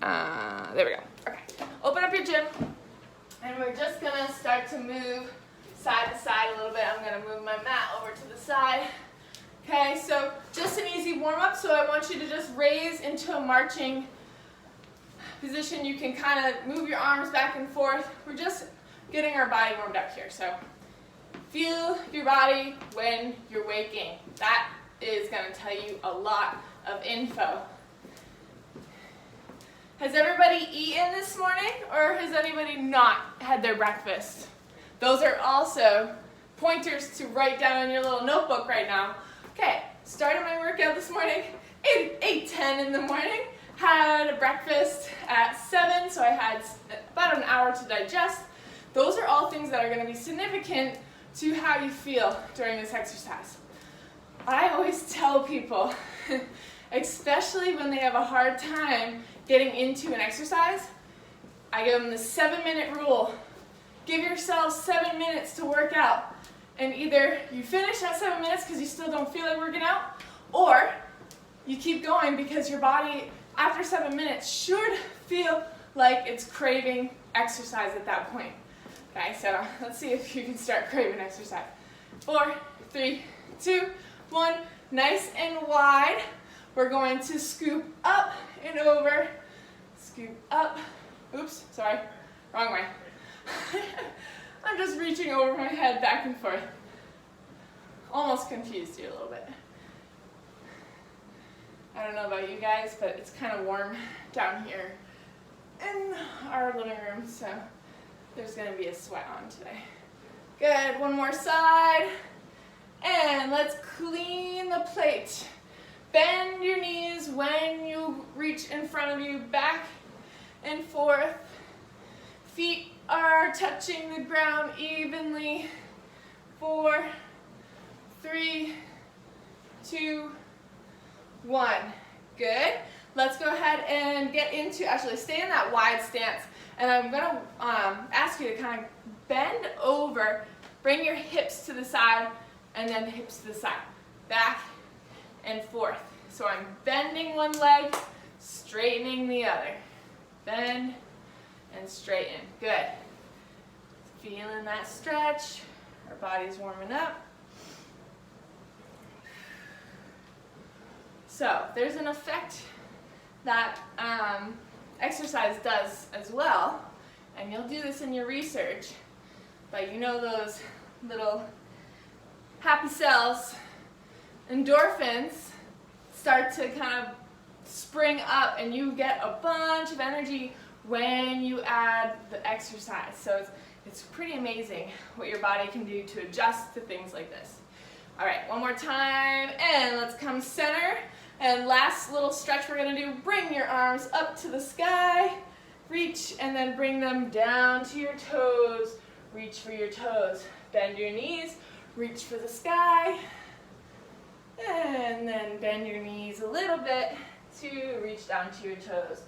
There we go. Okay, open up your gym, and we're just gonna start to move side to side a little bit. I'm gonna move my mat over to the side. Okay, so just an easy warm-up. So I want you to just raise into a marching position. You can kind of move your arms back and forth. We're just getting our body warmed up here. So feel your body when you're waking. That is going to tell you a lot of info. Has everybody eaten this morning, or has anybody not had their breakfast? Those are also pointers to write down in your little notebook right now. Okay, started my workout this morning, 8:10 in the morning. Had a breakfast at 7, so I had about an hour to digest. Those are all things that are going to be significant to how you feel during this exercise. I always tell people, especially when they have a hard time getting into an exercise, I give them the 7-minute rule. Give yourself 7 minutes to work out. And either you finish at 7 minutes because you still don't feel like working out, or you keep going because your body, after 7 minutes, should feel like it's craving exercise at that point. Okay, so let's see if you can start craving exercise. 4, 3, 2, 1. Nice and wide. We're going to scoop up and over. Scoop up. Oops, sorry, wrong way. I'm just reaching over my head back and forth. Almost confused you a little bit. I don't know about you guys, but it's kind of warm down here in our living room, so there's going to be a sweat on today. Good, one more side. And let's clean the plate. Bend your knees when you reach in front of you, back and forth. Feet are touching the ground evenly. 4, 3, 2, 1. Good. Let's go ahead and get into, actually stay in that wide stance. And I'm going to ask you to kind of bend over, bring your hips to the side, and then the hips to the side. Back and forth. So I'm bending one leg, straightening the other. Bend and straighten. Good. Feeling that stretch. Our body's warming up. So there's an effect that exercise does as well, and you'll do this in your research, but you know those little happy cells, endorphins, start to kind of spring up, and you get a bunch of energy when you add the exercise. So it's pretty amazing what your body can do to adjust to things like this. All right, one more time, and let's come center. And last little stretch we're going to do, bring your arms up to the sky, reach, and then bring them down to your toes. Reach for your toes. Bend your knees, reach for the sky, and then bend your knees a little bit to reach down to your toes.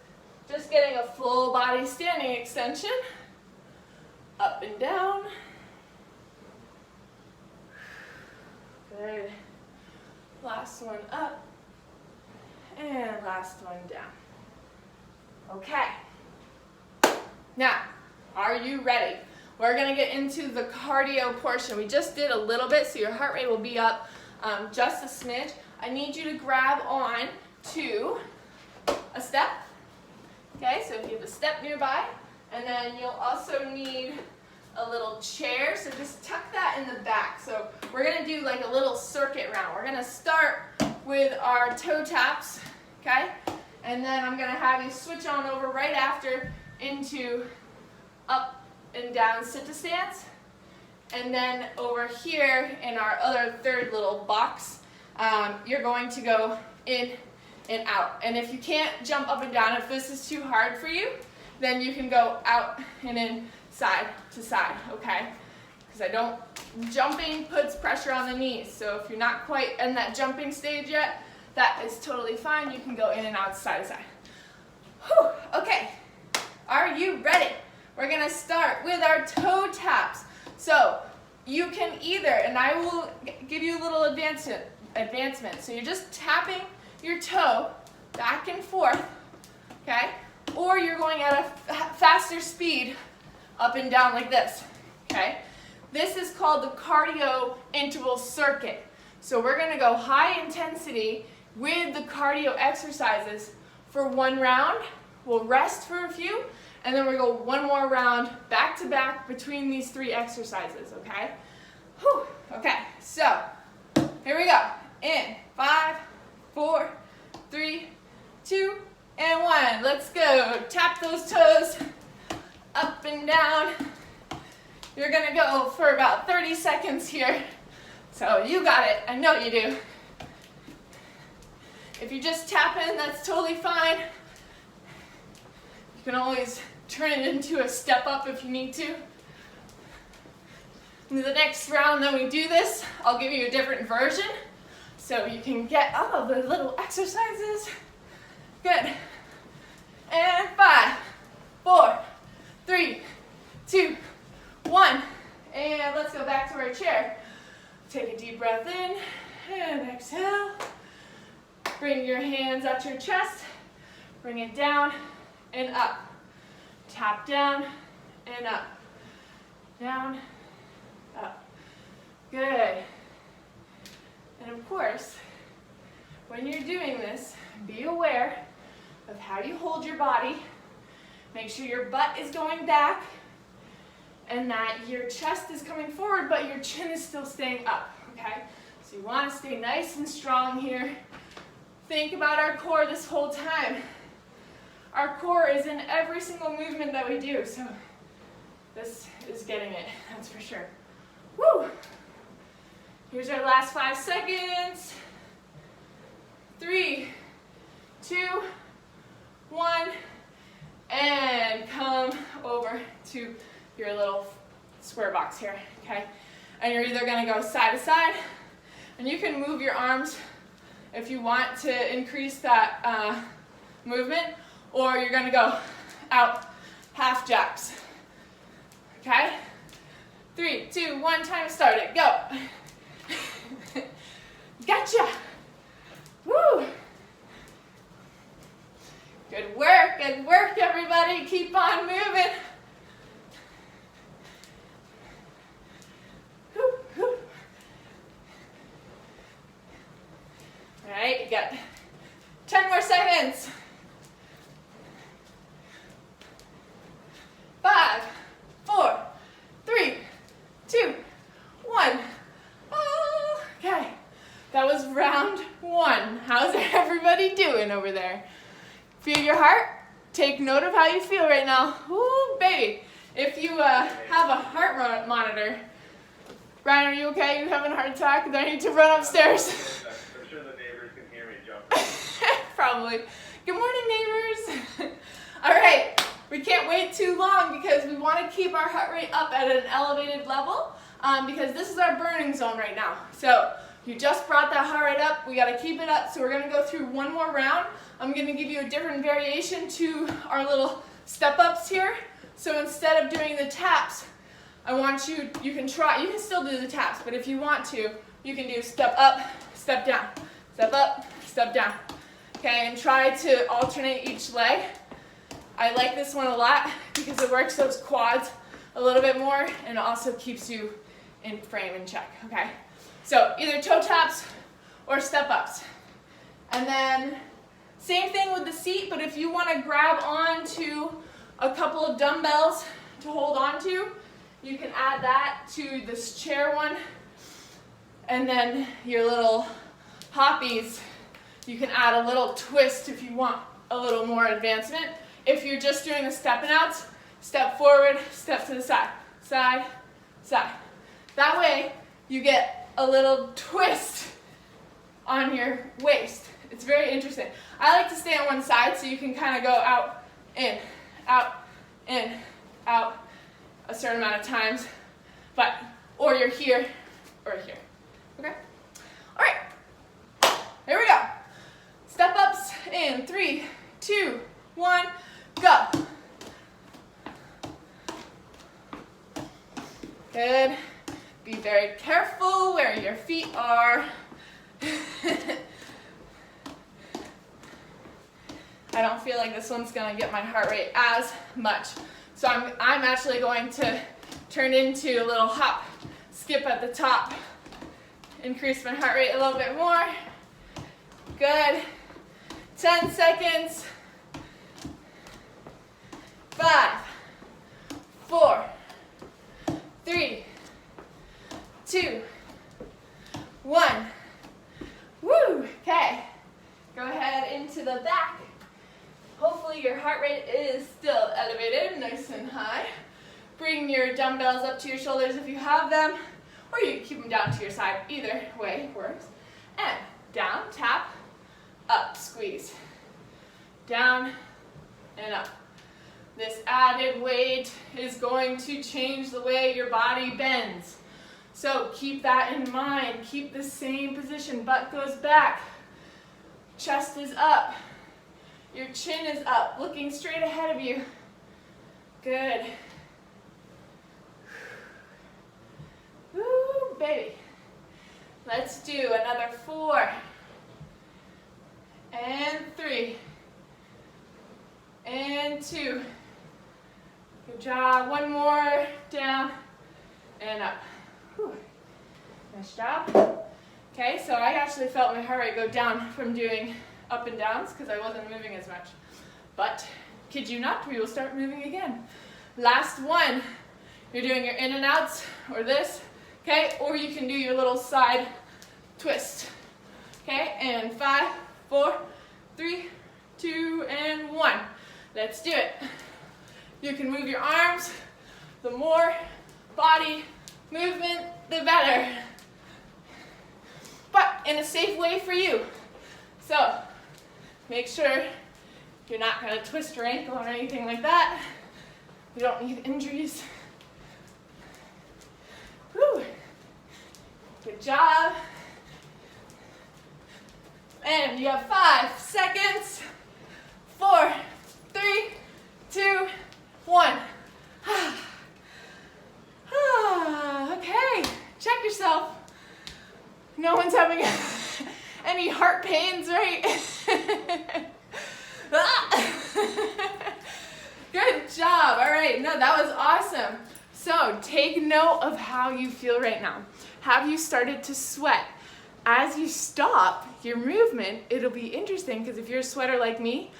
Just getting a full body standing extension. Up and down. Good. Last one up. And last one down. Okay. Now, are you ready? We're going to get into the cardio portion. We just did a little bit, so your heart rate will be up just a smidge. I need you to grab on to a step. Okay, so if you have a step nearby, and then you'll also need a little chair, so just tuck that in the back. So we're going to do like a little circuit round. We're going to start with our toe taps, okay? And then I'm going to have you switch on over right after into up and down sit-to stance. And then over here in our other third little box, you're going to go in and out. And if you can't jump up and down, if this is too hard for you, then you can go out and in, side to side, okay? Because jumping puts pressure on the knees. So if you're not quite in that jumping stage yet, that is totally fine. You can go in and out, side to side. Whew, okay, are you ready? We're gonna start with our toe taps. So you can either, and I will give you a little advancement. So you're just tapping your toe back and forth, okay? or you're going at a faster speed up and down like this, okay? This is called the cardio interval circuit. So we're gonna go high intensity with the cardio exercises for one round. We'll rest for a few, and then we'll go one more round back to back between these 3 exercises, okay? Whew. Okay, so here we go. In 5, 4, 3, 2, and 1. Let's go. Tap those toes up and down. You're gonna go for about 30 seconds here. So you got it, I know you do. If you just tap in, that's totally fine. You can always turn it into a step up if you need to. In the next round that we do this, I'll give you a different version so you can get all of the little exercises. Good. And 5, 4, 3, 2, 1. And let's go back to our chair. Take a deep breath in and exhale. Bring your hands at your chest. Bring it down and up. Tap down and up. Down, up. Good. And of course, when you're doing this, be aware of how you hold your body. Make sure your butt is going back and that your chest is coming forward, but your chin is still staying up, okay? So you want to stay nice and strong here. Think about our core this whole time. Our core is in every single movement that we do, so this is getting it, that's for sure. Woo! Here's our last 5 seconds. 3, 2, 1, and come over to your little square box here, okay? And you're either gonna go side to side, and you can move your arms if you want to increase that movement, or you're gonna go out half jacks, okay? 3, 2, 1, time to start it, go. Gotcha. Woo. Good work, everybody. Keep on moving. Whew, whew. All right, you got 10 more seconds. 5, 4, 3, 2, 1. Oh, okay, that was round 1. How's everybody doing over there? Feel your heart? Take note of how you feel right now. Ooh, baby. If you have a heart monitor, Ryan, are you okay? You having a heart attack? Do I need to run upstairs? I'm sure the neighbors can hear me jumping. Probably. Good morning, neighbors. All right, we can't wait too long because we want to keep our heart rate up at an elevated level because this is our burning zone right now. So you just brought that heart rate up. We got to keep it up. So we're going to go through one more round. I'm going to give you a different variation to our little step ups here. So instead of doing the taps, I want you can still do the taps, but if you want to, you can do step up, step down, step up, step down. Okay, and try to alternate each leg. I like this one a lot because it works those quads a little bit more and it also keeps you in frame and check, okay? So either toe taps or step ups. And then same thing with the seat, but if you want to grab onto a couple of dumbbells to hold on to, you can add that to this chair one. And then your little hoppies, you can add a little twist if you want a little more advancement. If you're just doing the stepping outs, step forward, step to the side, side, side. That way you get a little twist on your waist. It's very interesting. I like to stay on one side so you can kind of go out, in, out, a certain amount of times, or you're here, or here, okay? All right, here we go. Step ups in 3, 2, 1, go. Good. Be very careful where your feet are. I don't feel like this one's gonna get my heart rate as much. So I'm actually going to turn into a little hop, skip at the top, increase my heart rate a little bit more. Good. 10 seconds. 5, 4, 3, 2, 1. Woo! Okay. Go ahead into the back. Hopefully your heart rate is still elevated, nice and high. Bring your dumbbells up to your shoulders if you have them, or you can keep them down to your side. Either way works. And down, tap, up, squeeze. Down and up. This added weight is going to change the way your body bends. So keep that in mind. Keep the same position. Butt goes back. Chest is up. Your chin is up, looking straight ahead of you. Good. Woo, baby. Let's do another 4. And 3. And 2. Good job. One more. Down and up. Whew. Nice job. Okay, so I actually felt my heart rate go down from doing up and downs because I wasn't moving as much. But, kid you not, we will start moving again. Last one. You're doing your in and outs or this, okay? Or you can do your little side twist. Okay, and 5, 4, 3, 2, and 1. Let's do it. You can move your arms. The more body movement, the better. But in a safe way for you. So, make sure you're not going to twist your ankle or anything like that. We don't need injuries. Whew. Good job. And you have 5 seconds. 4, 3, 2, 1. Okay, check yourself. No one's having any heart pains, right? Good job. All right, no, that was awesome. So take note of how you feel right now. Have you started to sweat? As you stop your movement, it'll be interesting because if you're a sweater like me,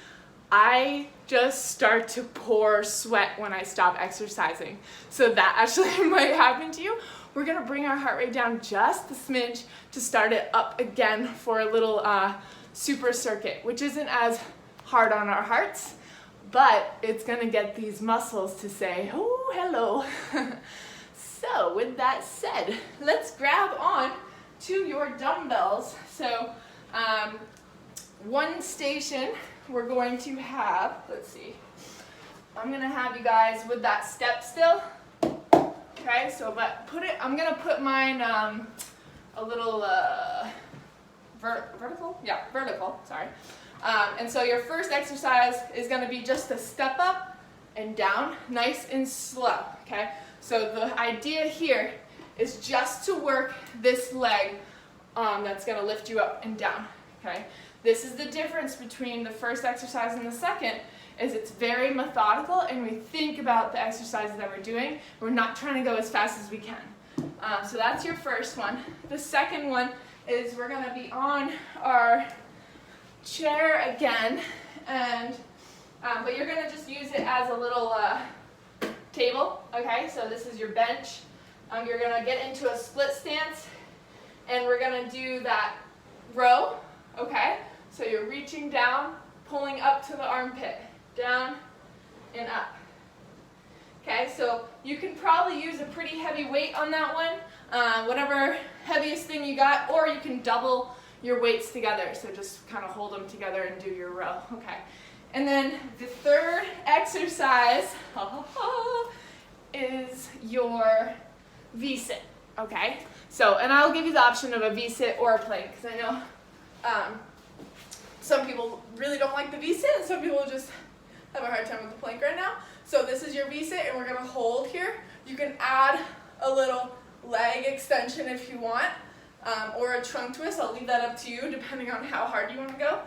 I just start to pour sweat when I stop exercising. So that actually might happen to you. We're gonna bring our heart rate down just a smidge to start it up again for a little super circuit, which isn't as hard on our hearts, but it's gonna get these muscles to say, oh, hello. So with that said, let's grab on to your dumbbells. So one station we're going to have, let's see, I'm gonna have you guys with that step still. Okay, so but I'm gonna put mine a little vertical? Yeah, vertical, sorry. And so your first exercise is gonna be just a step up and down, nice and slow, okay? So the idea here is just to work this leg that's gonna lift you up and down, okay? This is the difference between the first exercise and the second, is it's very methodical and we think about the exercises that we're doing. We're not trying to go as fast as we can. So that's your first one. The second one is we're gonna be on our chair again, and but you're gonna just use it as a little table, okay? So this is your bench. You're gonna get into a split stance, and we're gonna do that row, okay? So you're reaching down, pulling up to the armpit, down and up. Okay, so you can probably use a pretty heavy weight on that one, whatever heaviest thing you got, or you can double your weights together. So just kind of hold them together and do your row, okay? And then the third exercise is your V-sit, okay? So, and I'll give you the option of a V-sit or a plank, because I know some people really don't like the V-sit, and some people just have a hard time with the plank right now. So this is your V-sit, and we're gonna hold here. You can add a little leg extension if you want, or a trunk twist. I'll leave that up to you, depending on how hard you wanna go.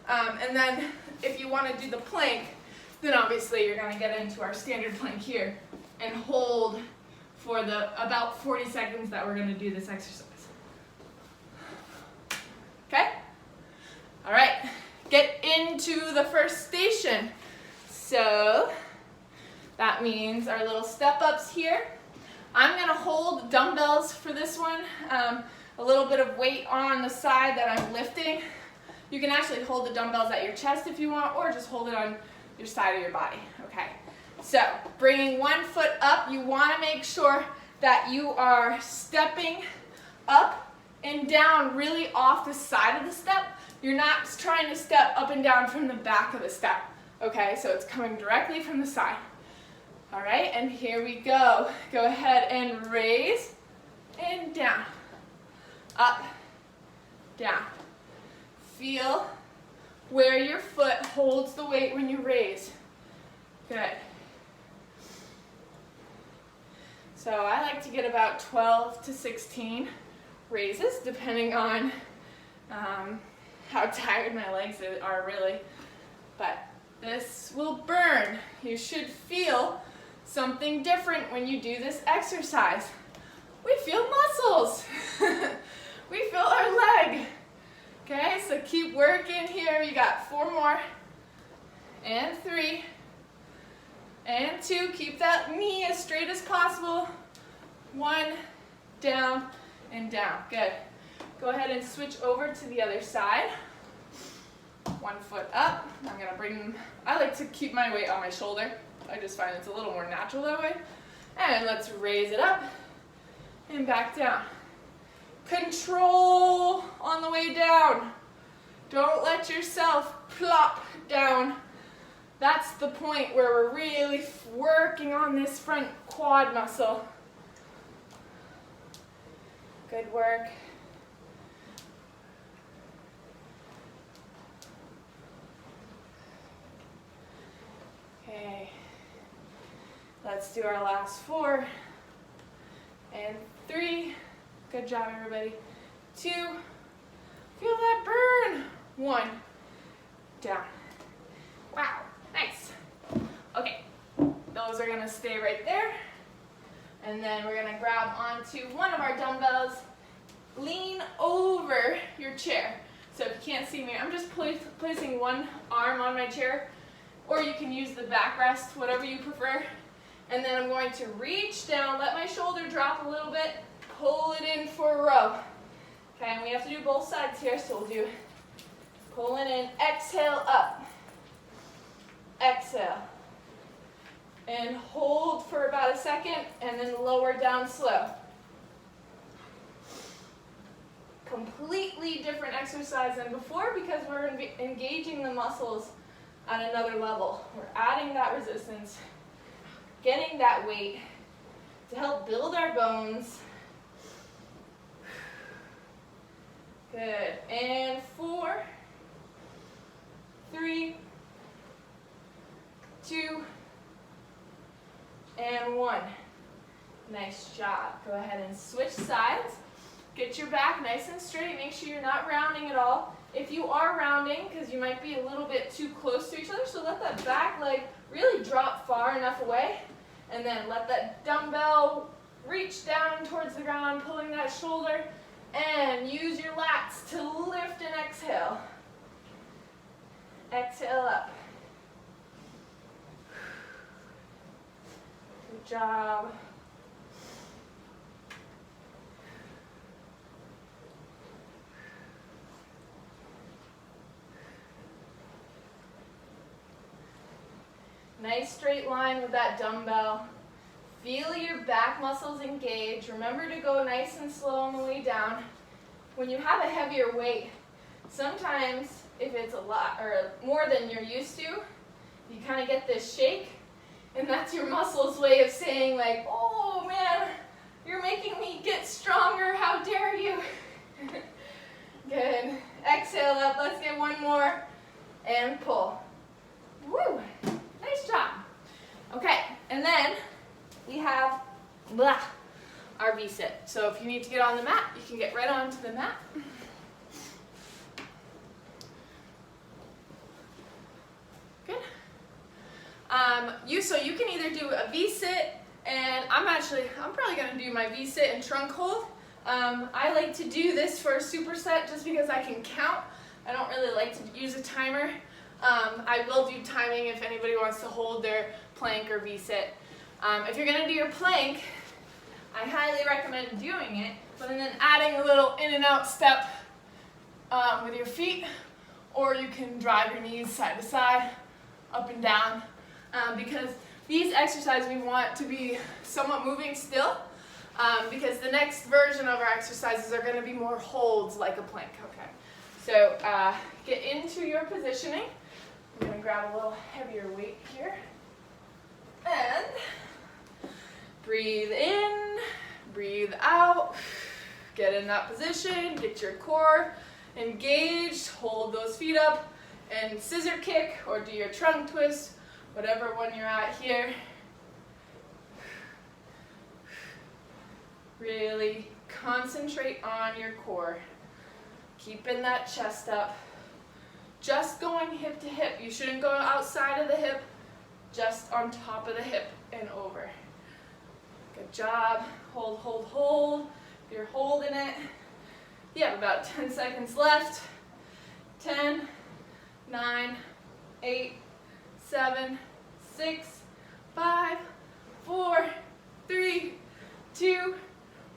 And then if you want to do the plank, then obviously you're going to get into our standard plank here and hold for the about 40 seconds that we're going to do this exercise. Okay? All right, get into the first station. So that means our little step ups here. I'm going to hold dumbbells for this one, a little bit of weight on the side that I'm lifting. You can actually hold the dumbbells at your chest if you want, or just hold it on your side of your body. Okay, so bringing one foot up, you want to make sure that you are stepping up and down really off the side of the step. You're not trying to step up and down from the back of the step. Okay, so it's coming directly from the side. All right, and here we go. Go ahead and raise and down. Up, down. Feel where your foot holds the weight when you raise. Good. So I like to get about 12 to 16 raises, depending on how tired my legs are really. But this will burn. You should feel something different when you do this exercise. We feel muscles. We feel our leg. Okay, so keep working here. You got 4 more. And 3. And 2. Keep that knee as straight as possible. 1, down, and down. Good. Go ahead and switch over to the other side. 1 foot up. I'm going to bring, I like to keep my weight on my shoulder. I just find it's a little more natural that way. And let's raise it up and back down. Control on the way down. Don't let yourself plop down. That's the point where we're really working on this front quad muscle. Good work. Okay. Let's do our last 4 and 3. Good job, everybody. 2. Feel that burn. 1. Down. Wow, nice. Okay, those are gonna stay right there. And then we're gonna grab onto one of our dumbbells. Lean over your chair. So if you can't see me, I'm just placing one arm on my chair, or you can use the backrest, whatever you prefer. And then I'm going to reach down, let my shoulder drop a little bit, pull it in for a row. Okay, and we have to do both sides here, so we'll do pull it in, exhale up, exhale, and hold for about a second, and then lower down slow. Completely different exercise than before because we're engaging the muscles at another level. We're adding that resistance, getting that weight to help build our bones. Good. And 4, 3, 2, and 1. Nice job. Go ahead and switch sides. Get your back nice and straight. Make sure you're not rounding at all. If you are rounding, because you might be a little bit too close to each other, so let that back leg really drop far enough away. And then let that dumbbell reach down towards the ground, pulling that shoulder. And use your lats to lift and exhale. Exhale up. Good job. Nice straight line with that dumbbell. Feel your back muscles engage. Remember to go nice and slow on the way down. When you have a heavier weight, sometimes if it's a lot or more than you're used to, you kind of get this shake, and that's your muscles' way of saying like, oh man, you're making me get stronger, how dare you. Good. Exhale up, let's get one more, and pull. Woo, nice job. Okay, and then we have our V-sit. So if you need to get on the mat, you can get right onto the mat. so you can either do a V-sit, and I'm probably gonna do my V-sit and trunk hold. I like to do this for a superset just because I can count. I don't really like to use a timer. I will do timing if anybody wants to hold their plank or V-sit. If you're gonna do your plank, I highly recommend doing it, but then adding a little in and out step with your feet, or you can drive your knees side to side, up and down, because these exercises we want to be somewhat moving still, because the next version of our exercises are going to be more holds like a plank. Okay, so get into your positioning. I'm going to grab a little heavier weight here, and breathe in, breathe out, get in that position, get your core engaged, hold those feet up, and scissor kick or do your trunk twist, whatever one you're at here. Really concentrate on your core, keeping that chest up, just going hip to hip. You shouldn't go outside of the hip, just on top of the hip and over. Good job. Hold, hold, hold. If you're holding it, you have about 10 seconds left. 10, 9, 8, 7, 6, 5, 4, 3, 2,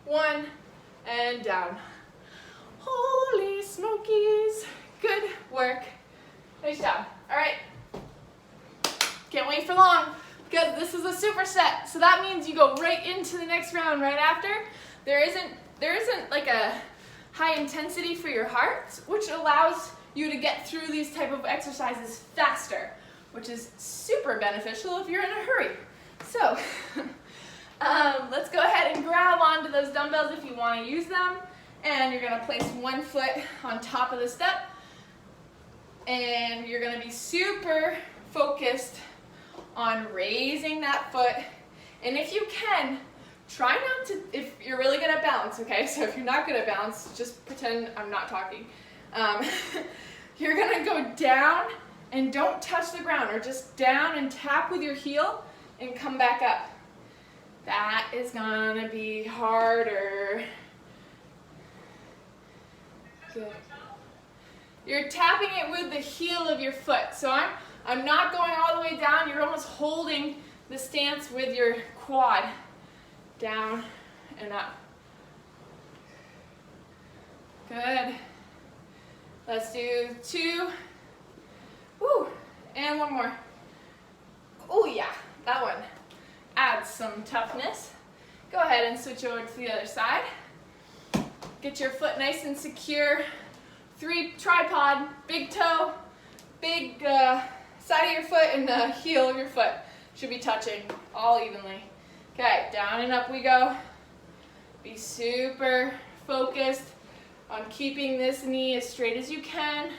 1, and down. Holy smokies. Good work. Nice job. All right. Can't wait for long because this is a superset. So that means you go right into the next round right after. There isn't like a high intensity for your heart, which allows you to get through these type of exercises faster, which is super beneficial if you're in a hurry. So let's go ahead and grab onto those dumbbells if you want to use them. And you're going to place one foot on top of the step. And you're going to be super focused on raising that foot. And if you can, try not to, if you're really good at balance, okay? So if you're not good at balance, just pretend I'm not talking. You're gonna go down and don't touch the ground, or just down and tap with your heel and come back up. That is gonna be harder. Good. You're tapping it with the heel of your foot. So I'm not going all the way down. You're almost holding the stance with your quad. Down and up. Good. Let's do 2. Woo. And one more. Oh yeah, that one adds some toughness. Go ahead and switch over to the other side. Get your foot nice and secure. 3 tripod, big toe, big side of your foot, and the heel of your foot should be touching all evenly. Okay, down and up we go. Be super focused on keeping this knee as straight as you can,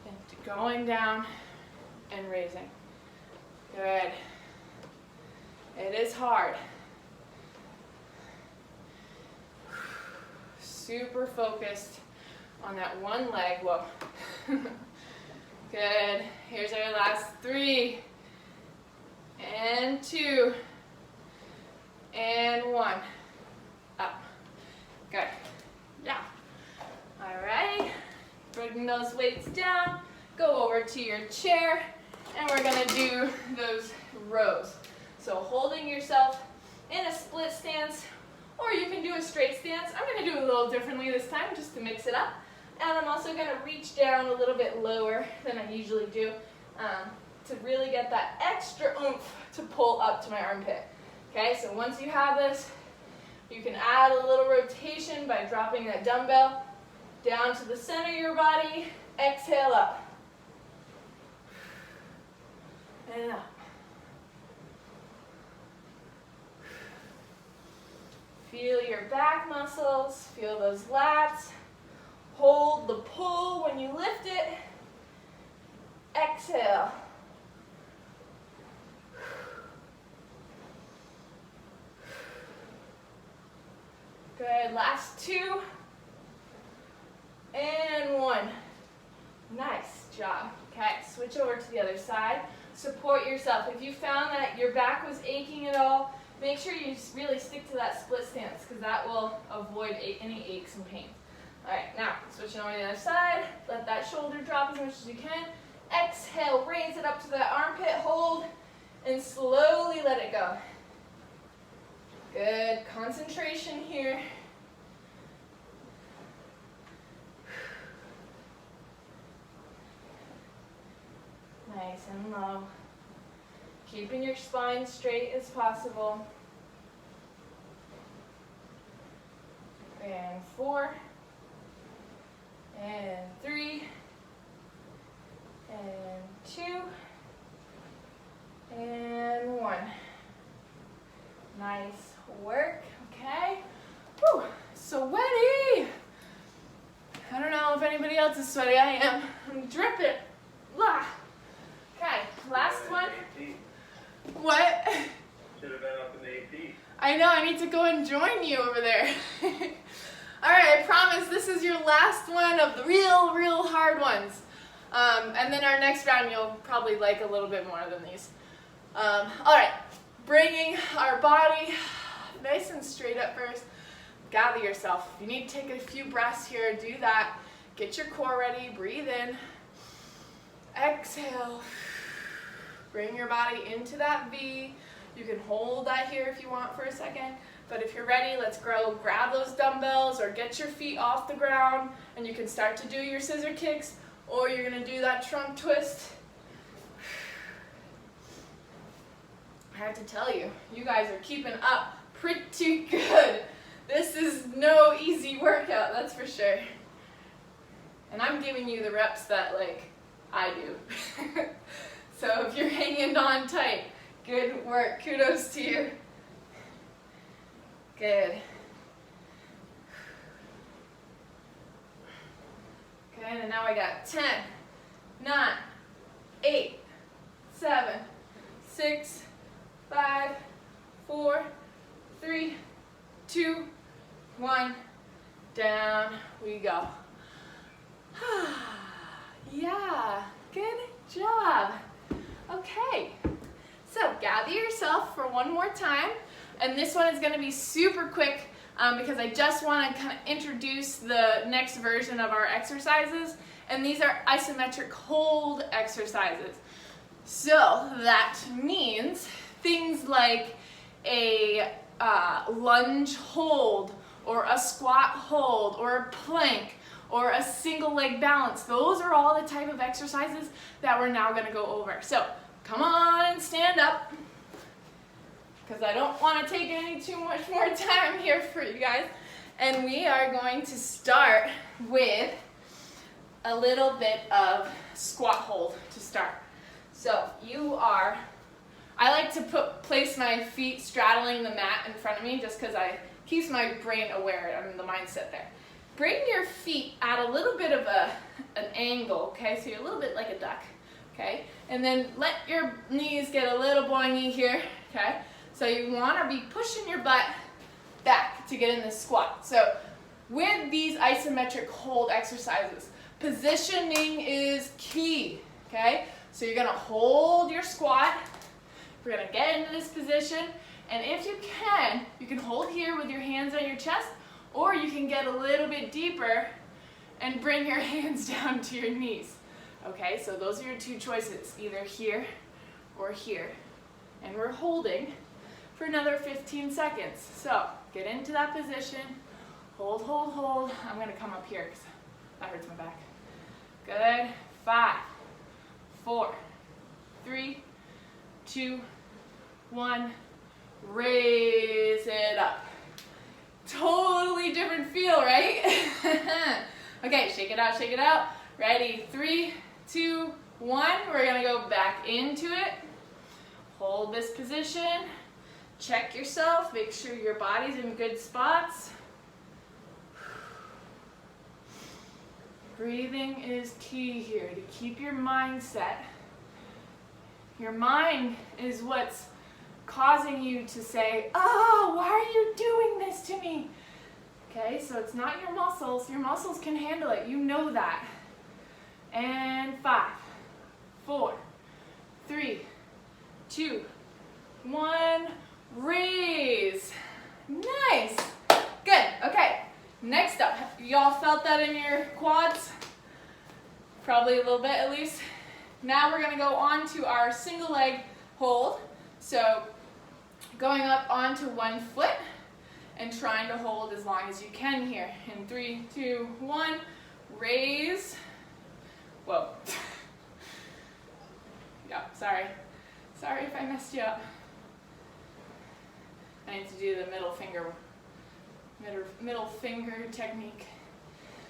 and going down and raising. Good. It is hard. Super focused on that one leg. Whoa. Good. Here's our last 3. And 2. And 1. Up. Good. Yeah. All right. Bring those weights down. Go over to your chair. And we're going to do those rows. So holding yourself in a split stance, or you can do a straight stance. I'm going to do it a little differently this time just to mix it up. And I'm also going to reach down a little bit lower than I usually do to really get that extra oomph to pull up to my armpit. Okay, so once you have this, you can add a little rotation by dropping that dumbbell down to the center of your body. Exhale up. And up. Feel your back muscles, feel those lats. Hold the pull when you lift it. Exhale. Good, last 2. And 1. Nice job. Okay, switch over to the other side. support yourself. If you found that your back was aching at all, make sure you really stick to that split stance because that will avoid any aches and pains. All right, now switching over to the other side. Let that shoulder drop as much as you can. Exhale, raise it up to that armpit, hold, and slowly let it go. Good concentration here. Nice and low. Keeping your spine straight as possible. And 4. And 3. And 2. And 1. Nice work. Okay. Whew. Sweaty. I don't know if anybody else is sweaty. I am. I'm dripping. Blah. Okay, last one. What? Should have been up in the AT. I know, I need to go and join you over there. Alright, I promise this is your last one of the real hard ones. And then our next round you'll probably like a little bit more than these. Alright, bringing our body nice and straight up first. Gather yourself. If you need to take a few breaths here, do that. Get your core ready, breathe in. Exhale. Bring your body into that V. You can hold that here if you want for a second. But if you're ready, let's go grab those dumbbells or get your feet off the ground and you can start to do your scissor kicks or you're going to do that trunk twist. I have to tell you, you guys are keeping up pretty good. This is no easy workout, that's for sure. And I'm giving you the reps that I do. So if you're hanging on tight, good work. Kudos to you. Good. Okay, and now I got 10, 9, 8, 7, 6, 5, 4, 3, 2, 1. Down we go. Yeah, good job. Okay, so gather yourself for one more time, and this one is going to be super quick because I just want to kind of introduce the next version of our exercises, and these are isometric hold exercises. So that means things like a lunge hold, or a squat hold, or a plank, or a single leg balance. Those are all the type of exercises that we're now going to go over. So come on and stand up because I don't want to take any too much more time here for you guys. And we are going to start with a little bit of squat hold to start. So I like to place my feet straddling the mat in front of me just because it keeps my brain aware and the mindset there. Bring your feet at a little bit of an angle, okay? So you're a little bit like a duck, okay? And then let your knees get a little boingy here, okay? So you want to be pushing your butt back to get in this squat. So with these isometric hold exercises, positioning is key, okay? So you're going to hold your squat. We're going to get into this position. And if you can hold here with your hands on your chest, or you can get a little bit deeper and bring your hands down to your knees. Okay, so those are your two choices, either here or here. And we're holding for another 15 seconds. So get into that position, hold, hold, hold. I'm going to come up here because that hurts my back. Good. 5, 4, 3, 2, 1. Raise it up. Totally different feel, right? Okay, shake it out, shake it out. Ready? 3, 2, 1. We're gonna go back into it. Hold this position. Check yourself. Make sure your body's in good spots. Breathing is key here to keep your mindset. Your mind is what's causing you to say, oh, why are you doing this to me? Okay, so it's not your muscles. Your muscles can handle it. You know that. And 5, 4, 3, 2, 1, raise. Nice. Good. Okay. Next up, y'all felt that in your quads? Probably a little bit at least. Now we're going to go on to our single leg hold. So going up onto one foot and trying to hold as long as you can here. In 3, 2, 1, raise. Whoa. Yeah, sorry. Sorry if I messed you up. I need to do the middle finger technique.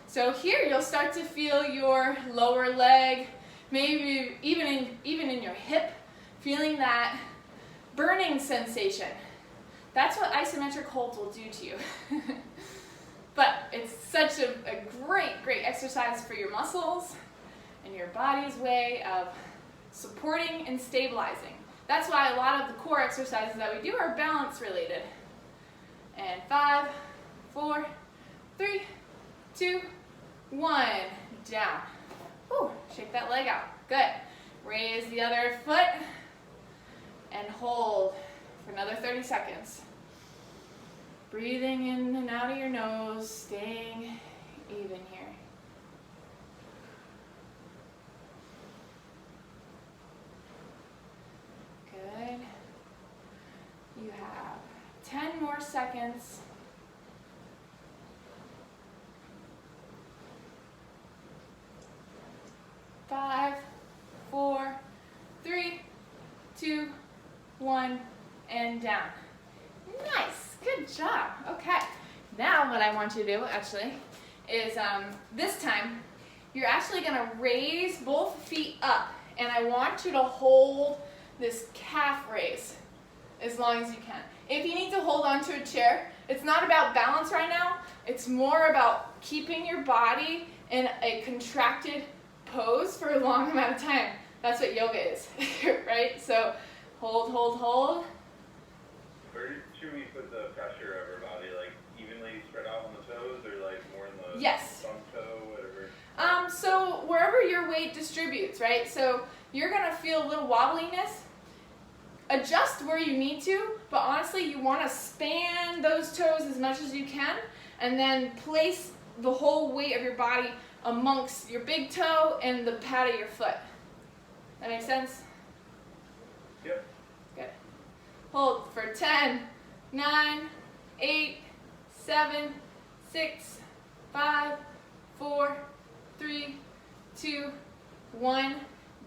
So here you'll start to feel your lower leg, maybe even in your hip, feeling that burning sensation. That's what isometric holds will do to you. But it's such a great exercise for your muscles and your body's way of supporting and stabilizing. That's why a lot of the core exercises that we do are balance related. And 5, 4, 3, 2, 1, down. Whew, shake that leg out. Good. Raise the other foot and hold for another 30 seconds. Breathing in and out of your nose, staying even here. Good. You have 10 more seconds. Five, 4, 3, 2, 1, and down. Nice, good job. Okay, now what I want you to do actually is this time you're actually gonna raise both feet up, and I want you to hold this calf raise as long as you can. If you need to hold onto a chair, it's not about balance right now, it's more about keeping your body in a contracted pose for a long amount of time. That's what yoga is, right? So hold, hold, hold. Where should we put the pressure of our body? Like evenly spread out on the toes, or like more in the thumb toe, whatever? So wherever your weight distributes, right? So you're gonna feel a little wobbliness. Adjust where you need to, but honestly, you want to span those toes as much as you can, and then place the whole weight of your body amongst your big toe and the pad of your foot. That makes sense? Yep. Good. Hold for 10, 9, 8, 7, 6, 5, 4, 3, 2, 1.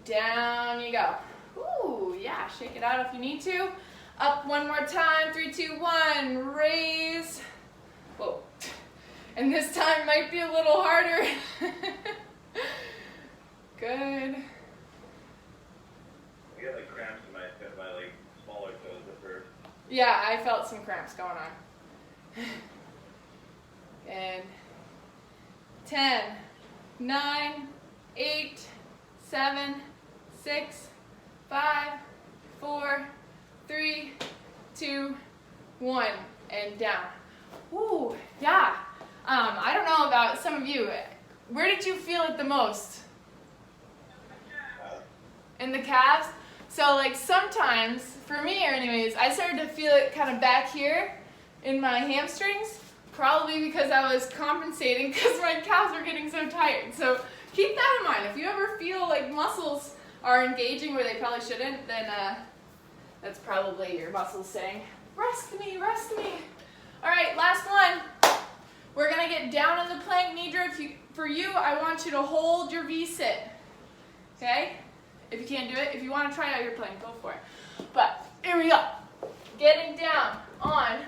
Down you go. Ooh, yeah, shake it out if you need to. Up one more time. 3, 2, 1. Raise. Whoa. And this time might be a little harder. Good. I get like cramps in my like smaller toes at first. Yeah, I felt some cramps going on. And 10, 9, 8, 7, 6, 5, 4, 3, 2, 1, and down. Ooh, yeah. I don't know about some of you. Where did you feel it the most? In the calves? So like sometimes, for me anyways, I started to feel it kind of back here in my hamstrings, probably because I was compensating because my calves were getting so tired. So keep that in mind. If you ever feel like muscles are engaging where they probably shouldn't, then that's probably your muscles saying, rest me, rest me. All right, last one. We're gonna get down in the plank. Nidra, for you, I want you to hold your V-sit, okay? If you can't do it, if you wanna try out your plank, go for it. But here we go. Getting down on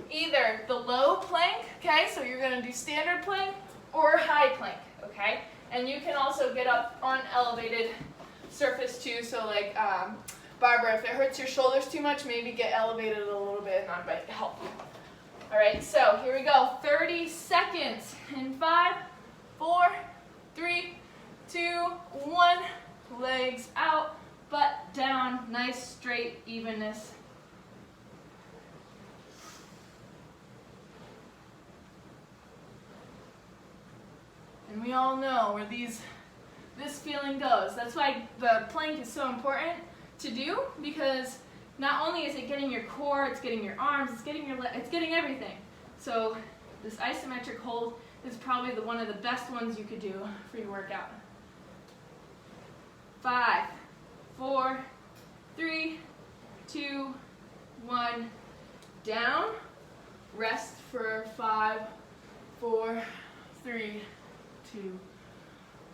either the low plank, okay? So you're gonna do standard plank or high plank, okay? And you can also get up on elevated surface too. So like, Barbara, if it hurts your shoulders too much, maybe get elevated a little bit and that might help you. All right, so here we go. 30 seconds in 5, 4, 3, 2, 1. Legs out, butt down, nice straight evenness. And we all know where this this feeling goes. That's why the plank is so important to do, because not only is it getting your core, it's getting your arms, it's getting everything. So this isometric hold is probably one of the best ones you could do for your workout. 5, 4, 3, 2, 1, down. Rest for 5, 4, 3, 2,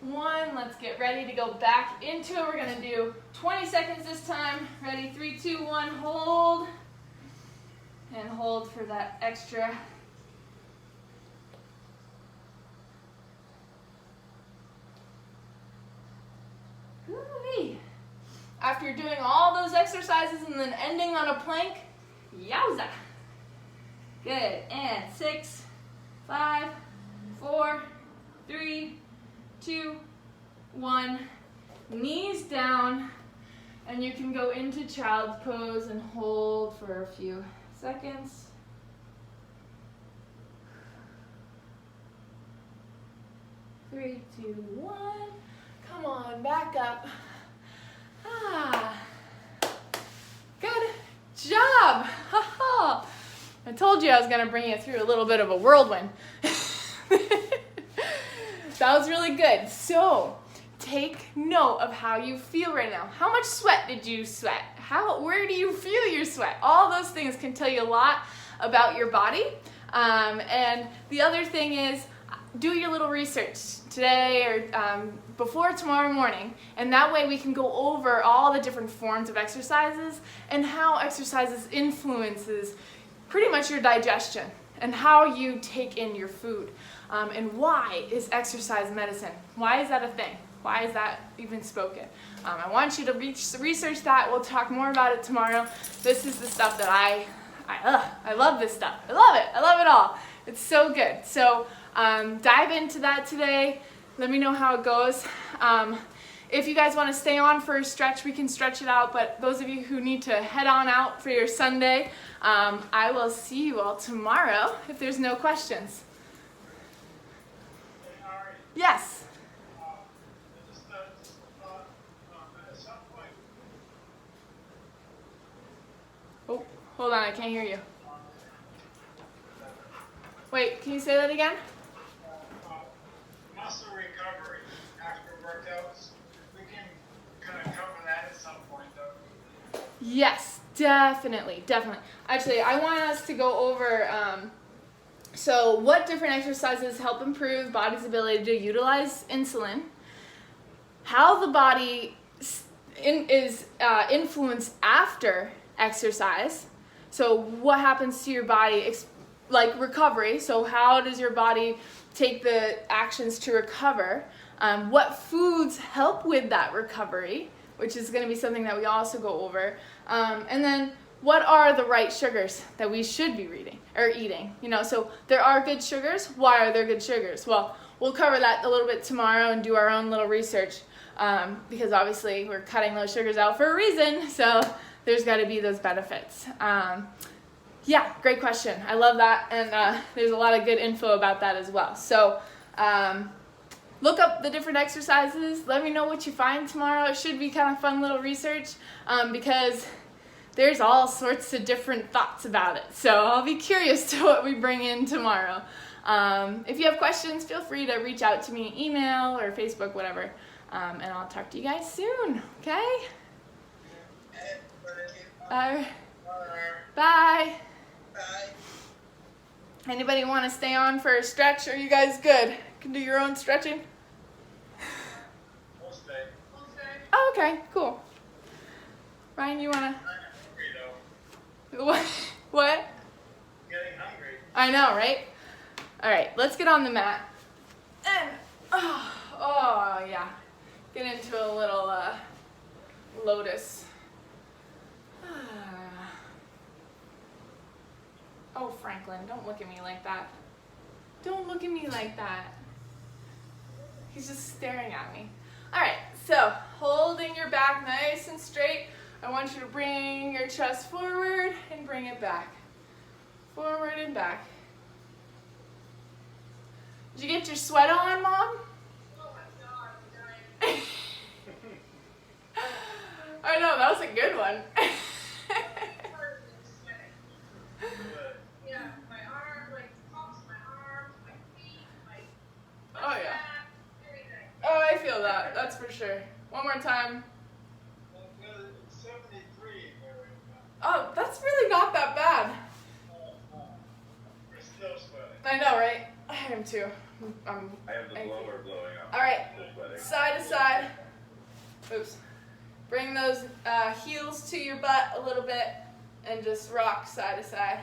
1. Let's get ready to go back into it. We're going to do 20 seconds this time. Ready? 3, 2, 1. Hold. And hold for that extra. Woo-wee. After doing all those exercises and then ending on a plank, yowza. Good. And 6, 5, 4, 3, 2, 1. Knees down, and you can go into child's pose and hold for a few seconds. Three, 2, 1. Come on, back up. Good job. I told you I was going to bring you through a little bit of a whirlwind. That was really good. So, take note of how you feel right now. How much sweat did you sweat? Where do you feel your sweat? All those things can tell you a lot about your body. And the other thing is, do your little research today or before tomorrow morning, and that way we can go over all the different forms of exercises and how exercises influences pretty much your digestion and how you take in your food. And why is exercise medicine? Why is that a thing? Why is that even spoken? I want you to research that. We'll talk more about it tomorrow. This is the stuff that I love this stuff. I love it. I love it all. It's so good. So dive into that today. Let me know how it goes. If you guys want to stay on for a stretch, we can stretch it out. But those of you who need to head on out for your Sunday, I will see you all tomorrow if there's no questions. Yes. Oh, hold on, I can't hear you. Wait, can you say that again? Muscle recovery after workouts. We can kind of cover that at some point, though. Yes, definitely. Actually, I want us to go over so what different exercises help improve body's ability to utilize insulin, how the body is influenced after exercise, so what happens to your body, like recovery, so how does your body take the actions to recover, what foods help with that recovery, which is going to be something that we also go over, and then what are the right sugars that we should be eating? So there are good sugars. Why are there good sugars? Well, we'll cover that a little bit tomorrow and do our own little research, because obviously we're cutting those sugars out for a reason, so there's got to be those benefits. Yeah, great question. I love that, and there's a lot of good info about that as well. So look up the different exercises. Let me know what you find tomorrow. It should be kind of fun little research, because there's all sorts of different thoughts about it. So I'll be curious to what we bring in tomorrow. If you have questions, feel free to reach out to me, email or Facebook, whatever, and I'll talk to you guys soon, okay? Bye. Bye. Anybody want to stay on for a stretch? Are you guys good? Can do your own stretching? We'll stay. Oh, okay, cool. Ryan, you want to? What? Getting hungry. I know, right? All right, let's get on the mat. And, oh yeah. Get into a little lotus. Oh, Franklin, don't look at me like that. Don't look at me like that. He's just staring at me. All right, so holding your back nice and straight. I want you to bring your chest forward and bring it back. Forward and back. Did you get your sweat on, Mom? Oh my God, I'm dying. I know, that was a good one. Yeah, my arm, like pumps, my arms, my feet, my Oh yeah. back, everything. Oh, I feel that. That's for sure. One more time. It's 73 here right now. Oh, that's really not that bad. We're still sweating. I know, right? I am too. I have the blower blowing up. All right, Still sweating. side to side. Oops. Bring those heels to your butt a little bit and just rock side to side.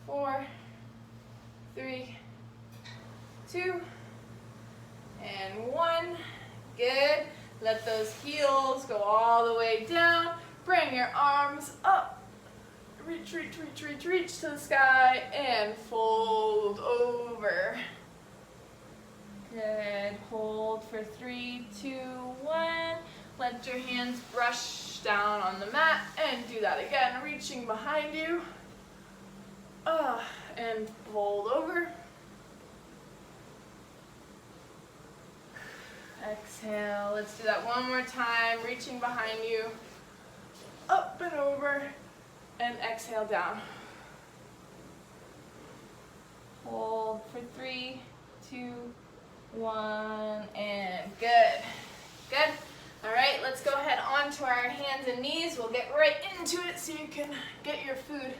4, 3, 2, and 1. Good. Let those heels go all the way down. Bring your arms up. Reach, reach, reach, reach, reach to the sky and fold over. Good. Hold for 3, 2, 1. Let your hands brush down on the mat and do that again, reaching behind you. And fold over. Exhale. Let's do that one more time, reaching behind you. Up and over. And exhale down. Hold for 3, 2, 1, and good. Good. All right, let's go ahead onto our hands and knees. We'll get right into it so you can get your food.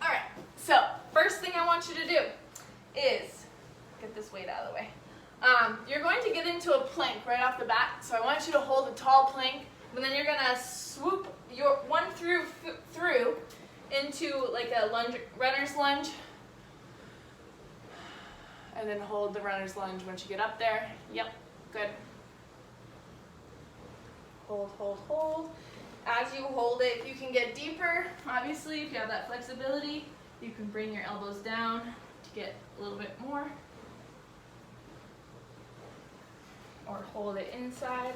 All right, so first thing I want you to do is get this weight out of the way. You're going to get into a plank right off the bat, so I want you to hold a tall plank, and then you're gonna swoop your one through into like a lunge, runner's lunge, and then hold the runner's lunge once you get up there. Yep, good. Hold, hold, hold. As you hold it, you can get deeper. Obviously, if you have that flexibility, you can bring your elbows down to get a little bit more. Or hold it inside.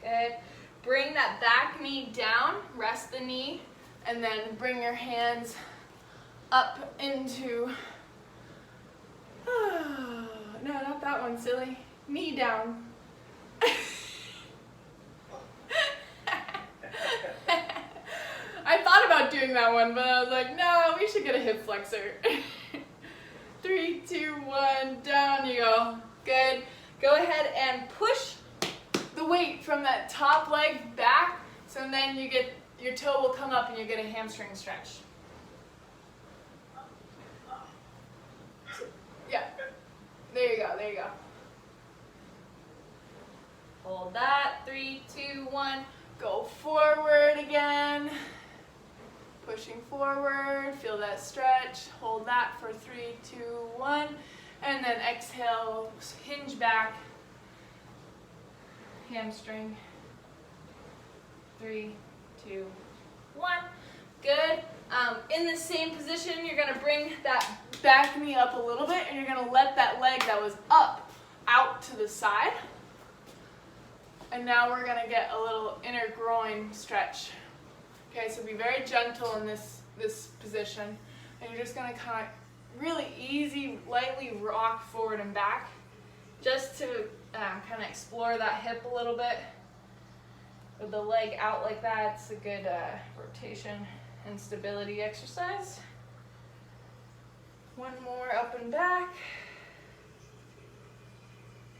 Good. Bring that back knee down, rest the knee, and then bring your hands up into, no, not that one, silly. Knee down. I thought about doing that one, but I was like, no, we should get a hip flexor. 3, 2, 1, down you go. Good. Go ahead and push the weight from that top leg back, so then you get, your toe will come up and you get a hamstring stretch. Yeah. There you go, there you go. Hold that. 3, 2, 1. Go forward again. Pushing forward. Feel that stretch. Hold that for 3, 2, 1. And then exhale, hinge back. Hamstring. 3, 2, 1. Good. In the same position, you're going to bring that back knee up a little bit, and you're going to let that leg that was up out to the side. And now we're going to get a little inner groin stretch. Okay, so be very gentle in this position. And you're just going to kind of really easy, lightly rock forward and back just to kind of explore that hip a little bit. With the leg out like that, it's a good rotation and stability exercise. One more up and back.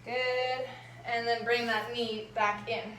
Good. And then bring that knee back in.